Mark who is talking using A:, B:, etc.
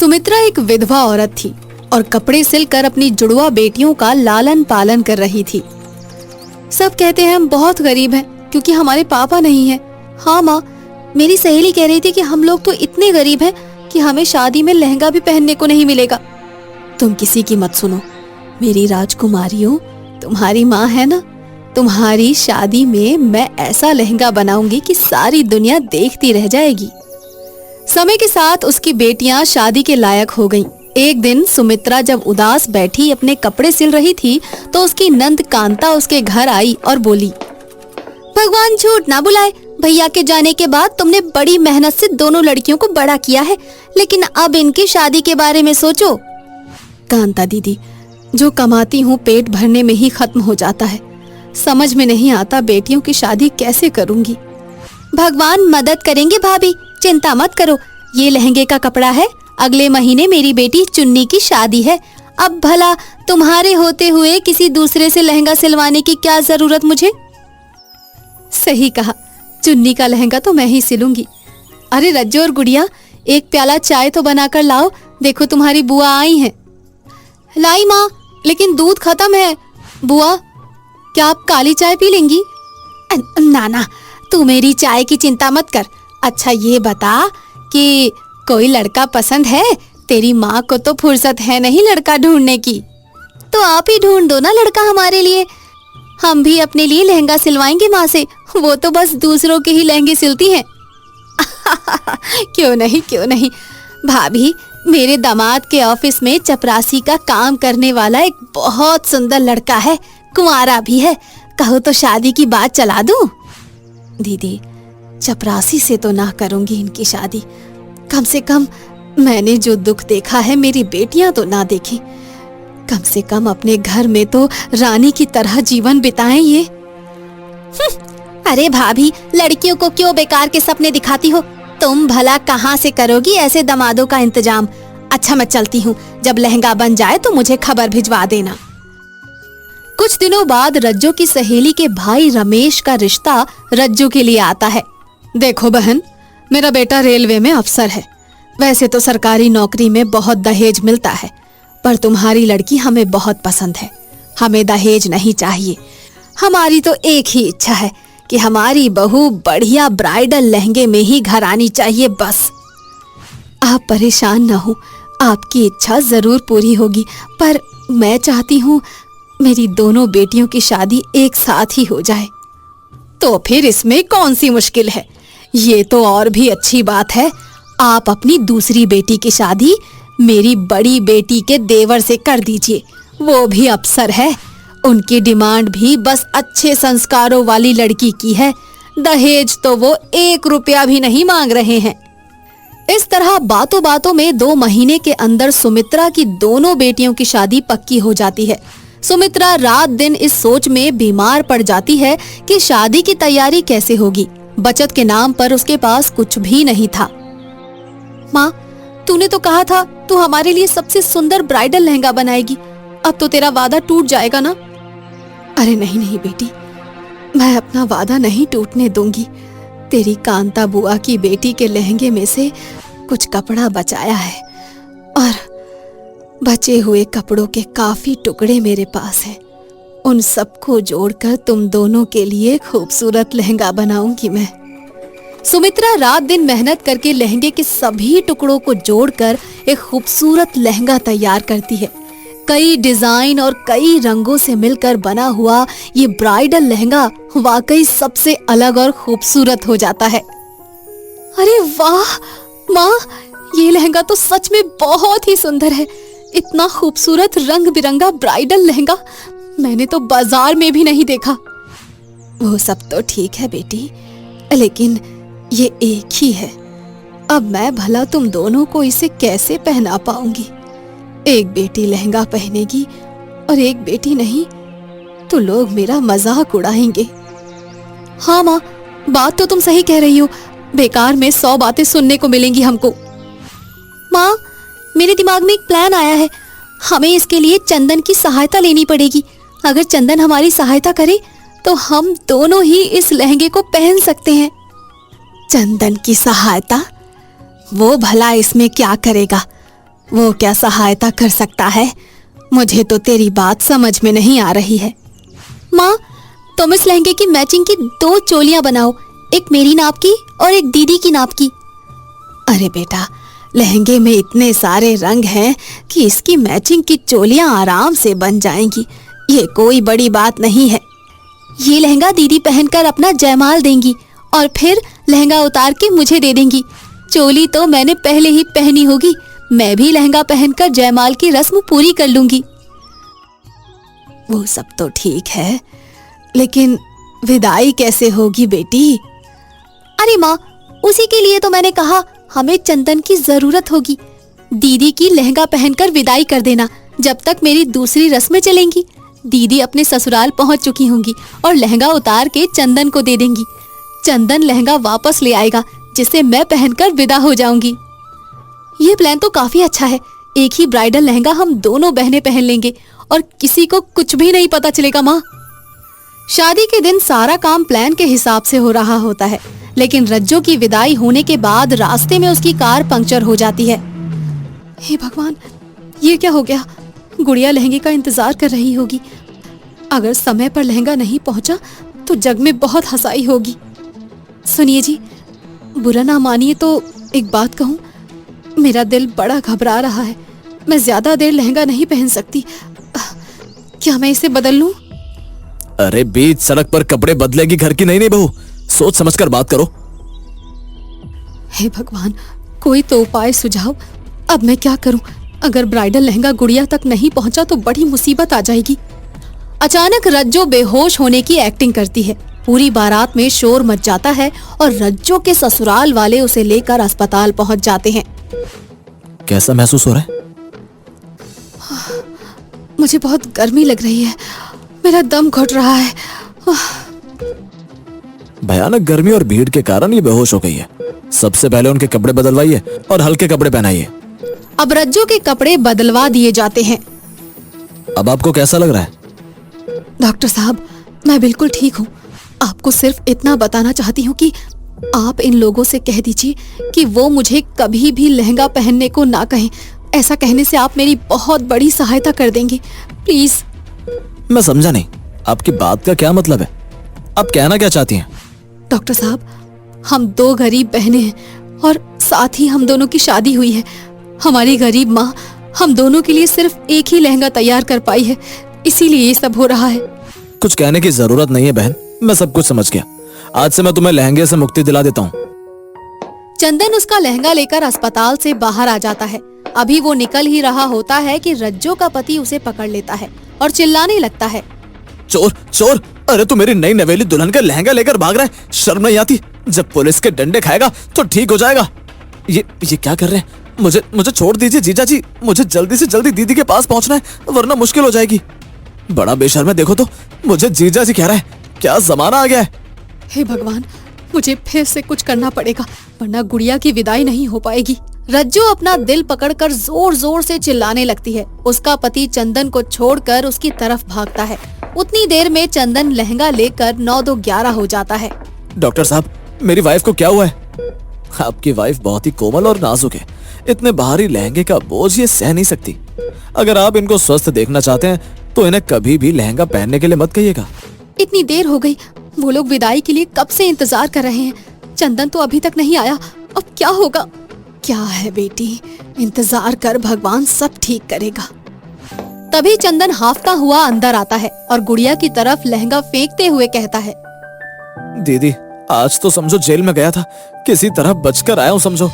A: सुमित्रा एक विधवा औरत थी और कपड़े सिलकर अपनी जुड़वा बेटियों का लालन पालन कर रही थी। सब कहते हैं हम बहुत गरीब हैं क्योंकि हमारे पापा नहीं हैं। हाँ माँ, मेरी सहेली कह रही थी कि हम लोग तो इतने गरीब हैं कि हमें शादी में लहंगा भी पहनने को नहीं मिलेगा। तुम किसी की मत सुनो मेरी राजकुमारियों, तुम्हारी माँ है ना, तुम्हारी शादी में मैं ऐसा लहंगा बनाऊंगी कि सारी दुनिया देखती रह जाएगी। समय के साथ उसकी बेटियां शादी के लायक हो गईं। एक दिन सुमित्रा जब उदास बैठी अपने कपड़े सिल रही थी तो उसकी नंद कांता उसके घर आई और बोली, भगवान झूठ ना बुलाए, भैया के जाने के बाद तुमने बड़ी मेहनत से दोनों लड़कियों को बड़ा किया है, लेकिन अब इनकी शादी के बारे में सोचो। कांता दीदी, जो कमाती हूँ पेट भरने में ही खत्म हो जाता है। समझ में नहीं आता बेटियों की शादी कैसे करूंगी। भगवान मदद करेंगे भाभी, चिंता मत करो। ये लहंगे का कपड़ा है, अगले महीने मेरी बेटी चुन्नी की शादी है। अब भला तुम्हारे होते हुए किसी दूसरे से लहंगा सिलवाने की क्या जरूरत मुझे। सही कहा, चुन्नी का लहंगा तो मैं ही सिलूंगी। अरे रज्जो और गुड़िया, एक प्याला चाय तो बनाकर लाओ, देखो तुम्हारी बुआ आई हैं। लाई माँ, लेकिन दूध खत्म है। बुआ, क्या आप काली चाय पी लेंगी? ना ना, तू मेरी चाय की चिंता मत कर। अच्छा ये बता कि कोई लड़का पसंद है? तेरी माँ को तो फुर्सत है नहीं लड़का ढूंढने की। तो आप ही ढूंढ दो ना लड़का हमारे लिए, हम भी अपने लिए लहंगा सिलवाएंगे माँ से। वो तो बस दूसरों के ही लहंगे सिलती हैं। क्यों नहीं भाभी, मेरे दामाद के ऑफिस में चपरासी का काम करने वाला एक बहुत सुंदर लड़का है, कुंवारा भी है। कहो तो शादी की बात चला दूं? दीदी, चपरासी से तो ना करूंगी इनकी शादी। कम से कम मैंने जो दुख देखा है मेरी बेटियां तो ना देखें। कम से कम अपने घर में तो रानी की तरह जीवन बिताएं ये। अरे भाभी, लड़कियों को क्यों बेकार के सपने दिखाती हो? तुम भला कहाँ से करोगी ऐसे दामादों का इंतजाम। अच्छा मैं चलती हूँ, जब लहंगा बन जाए तो मुझे खबर भिजवा देना। कुछ दिनों बाद रज्जो की सहेली के भाई रमेश का रिश्ता रज्जो के लिए आता है। देखो बहन, मेरा बेटा रेलवे में अफसर है। वैसे तो सरकारी नौकरी में बहुत दहेज मिलता है, पर तुम्हारी लड़की हमें बहुत पसंद है। हमें दहेज नहीं चाहिए। हमारी तो एक ही इच्छा है कि हमारी बहू बढ़िया ब्राइडल लहंगे में ही घर आनी चाहिए, बस। आप परेशान न हो, आपकी इच्छा जरूर पूरी होगी, पर मैं चाहती हूँ मेरी दोनों बेटियों की शादी एक साथ ही हो जाए। तो फिर इसमें कौन सी मुश्किल है? ये तो और भी अच्छी बात है। आप अपनी दूसरी बेटी की शादी मेरी बड़ी बेटी के देवर से कर दीजिए। वो भी अफसर है। उनकी डिमांड भी बस अच्छे संस्कारों वाली लड़की की है। दहेज तो वो 1 रुपया भी नहीं मांग रहे हैं। इस तरह बातों बातों में 2 महीने के अंदर सुमित्रा की दोनों बेटियों की शादी पक्की हो जाती है। सुमित्रा रात दिन इस सोच में बीमार पड़ जाती है कि शादी की तैयारी कैसे होगी। बचत के नाम पर उसके पास कुछ भी नहीं था। माँ, तूने तो कहा था तू हमारे लिए सबसे सुंदर ब्राइडल लहंगा बनाएगी। अब तो तेरा वादा टूट जाएगा ना? अरे नहीं बेटी, मैं अपना वादा नहीं टूटने दूंगी। तेरी कांता बुआ की बेटी के लहंगे में से कुछ कपड़ा बचाया है और बचे हुए कपड़ों के काफी टुकड़े मेरे पास हैं। उन सबको जोड़कर तुम दोनों के लिए खूबसूरत लहंगा बनाऊंगी मैं। सुमित्रा रात दिन मेहनत करके लहंगे के सभी टुकड़ों को जोड़कर एक खूबसूरत लहंगा तैयार करती है। कई डिजाइन और कई रंगों से मिलकर बना हुआ ये ब्राइडल लहंगा वाकई सबसे अलग और खूबसूरत हो जाता है। अरे वाह माँ, ये लहंगा तो सच में बहुत ही सुंदर है। इतना खूबसूरत रंग बिरंगा ब्राइडल लहंगा मैंने तो बाजार में भी नहीं देखा। वो सब तो ठीक है बेटी, लेकिन ये एक ही है। अब मैं भला तुम दोनों को इसे कैसे पहना पाऊंगी? एक बेटी लहंगा पहनेगी और एक बेटी नहीं, तो लोग मेरा मजाक उड़ाएंगे। हाँ माँ, बात तो तुम सही कह रही हो। बेकार में 100 बातें सुनने को मिलेंगी हमको। माँ, मेरे दिमाग में एक प्लान आया है। हमें इसके लिए चंदन की सहायता लेनी पड़ेगी। अगर चंदन हमारी सहायता करे तो हम दोनों ही इस लहंगे को पहन सकते हैं। चंदन की सहायता? वो भला इसमें क्या करेगा? वो क्या सहायता कर सकता है? मुझे तो तेरी बात समझ में नहीं आ रही है। माँ, तुम इस लहंगे की मैचिंग की 2 चोलियां बनाओ, एक मेरी नाप की और एक दीदी की नाप की। अरे बेटा, लहंगे में इतने सारे रंग हैं कि इसकी मैचिंग की चोलियां आराम से बन जाएंगी। ये कोई बड़ी बात नहीं है। ये लहंगा दीदी पहनकर अपना जयमाल देंगी और फिर लहंगा उतार के मुझे दे देंगी। चोली तो मैंने पहले ही पहनी होगी। मैं भी लहंगा पहनकर जयमाल की रस्म पूरी कर लूंगी। वो सब तो ठीक है, लेकिन विदाई कैसे होगी बेटी? अरे माँ, उसी के लिए तो मैंने कहा हमें चंदन की जरूरत होगी। दीदी की लहंगा पहनकर विदाई कर देना, जब तक मेरी दूसरी रस्में चलेंगी। दीदी अपने ससुराल पहुंच चुकी होंगी और लहंगा उतार के चंदन को दे देंगी। चंदन लहंगा वापस ले आएगा, जिसे मैं पहनकर विदा हो जाऊंगी। ये प्लान तो काफी अच्छा है। एक ही ब्राइडल लहंगा हम दोनों बहनें पहन लेंगे और किसी को कुछ भी नहीं पता चलेगा। माँ, शादी के दिन सारा काम प्लान के हिसाब से हो रहा होता है, लेकिन रज्जो की विदाई होने के बाद रास्ते में उसकी कार पंक्चर हो जाती है। हे भगवान, ये क्या हो गया? गुड़िया लहंगे का इंतजार कर रही होगी। अगर समय पर लहंगा नहीं पहुंचा तो जग में बहुत हंसाई होगी। सुनिए जी, बुरा ना मानिए तो एक बात कहूं, मेरा दिल बड़ा घबरा रहा है। मैं ज्यादा देर लहंगा नहीं पहन सकती। क्या मैं इसे बदल लूं?
B: अरे बीच सड़क पर कपड़े बदलेगी घर की नहीं बहू, सोच समझकर बात करो।
A: हे भगवान, कोई तो उपाय सुझाओ। अब मैं क्या करूं? अगर ब्राइडल लहंगा गुड़िया तक नहीं पहुंचा तो बड़ी मुसीबत आ जाएगी। अचानक रज्जो बेहोश होने की एक्टिंग करती है। पूरी बारात में शोर मच जाता है और रज्जो के ससुराल वाले उसे लेकर अस्पताल पहुंच जाते हैं।
B: कैसा महसूस हो रहा है?
A: मुझे बहुत गर्मी लग रही है, मेरा दम घुट रहा है।
B: भयानक गर्मी और भीड़ के कारण ये बेहोश हो गई है। सबसे पहले उनके कपड़े बदलवाइए और हल्के कपड़े पहनाइए।
A: अब रज्जो के कपड़े बदलवा दिए जाते हैं।
B: अब आपको कैसा लग रहा है?
A: डॉक्टर साहब, मैं बिल्कुल ठीक हूँ। आपको सिर्फ इतना बताना चाहती हूँ कि आप इन लोगों से कह दीजिए कि वो मुझे कभी भी लहंगा पहनने को ना कहें। ऐसा कहने से आप मेरी बहुत बड़ी सहायता कर देंगे, प्लीज।
B: मैं समझा नहीं, आपकी बात का क्या मतलब है? आप कहना क्या चाहती हैं?
A: डॉक्टर साहब, हम 2 गरीब बहनें हैं और साथ ही हम दोनों की शादी हुई है। हमारी गरीब माँ हम दोनों के लिए सिर्फ एक ही लहंगा तैयार कर पाई है, इसीलिए ये सब हो रहा है।
B: कुछ कहने की जरूरत नहीं है बहन, मैं सब कुछ समझ गया। आज से मैं तुम्हें लहंगे से मुक्ति दिला देता हूँ।
A: चंदन उसका लहंगा लेकर अस्पताल से बाहर आ जाता है। अभी वो निकल ही रहा होता है कि रज्जो का पति उसे पकड़ लेता है और चिल्लाने लगता है,
B: चोर चोर! अरे तू मेरी नई नवेली दुल्हन का लहंगा लेकर भाग रहा है, शर्म नहीं आती? जब पुलिस के डंडे खाएगा तो ठीक हो जाएगा। ये क्या कर रहे हैं? मुझे छोड़ दीजिए जीजा जी, मुझे जल्दी से जल्दी दीदी के पास पहुंचना है, वरना मुश्किल हो जाएगी। बड़ा बेशर्म है, देखो तो मुझे जीजा जी कह रहा है। क्या जमाना आ गया है।
A: हे भगवान, मुझे फिर से कुछ करना पड़ेगा, वरना गुड़िया की विदाई नहीं हो पाएगी। रज्जो अपना दिल पकड़कर जोर जोर से चिल्लाने लगती है। उसका पति चंदन को छोड़कर उसकी तरफ भागता है। उतनी देर में चंदन लहंगा लेकर 9-2-11 हो जाता है।
B: डॉक्टर साहब, मेरी वाइफ को क्या हुआ है? आपकी वाइफ बहुत ही कोमल और नाजुक है, इतने भारी लहंगे का बोझ ये सह नहीं सकती। अगर आप इनको स्वस्थ देखना चाहते हैं तो इन्हें कभी भी लहंगा पहनने के लिए मत कहिएगा।
A: इतनी देर हो गई, वो लोग विदाई के लिए कब से इंतजार कर रहे हैं। चंदन तो अभी तक नहीं आया, अब क्या होगा? क्या है बेटी, इंतजार कर, भगवान सब ठीक करेगा। तभी चंदन हाफता हुआ अंदर आता है और गुड़िया की तरफ लहंगा फेंकते हुए कहता है,
B: दीदी, आज तो समझो जेल में गया था, किसी तरह बचकर आया हूँ समझो।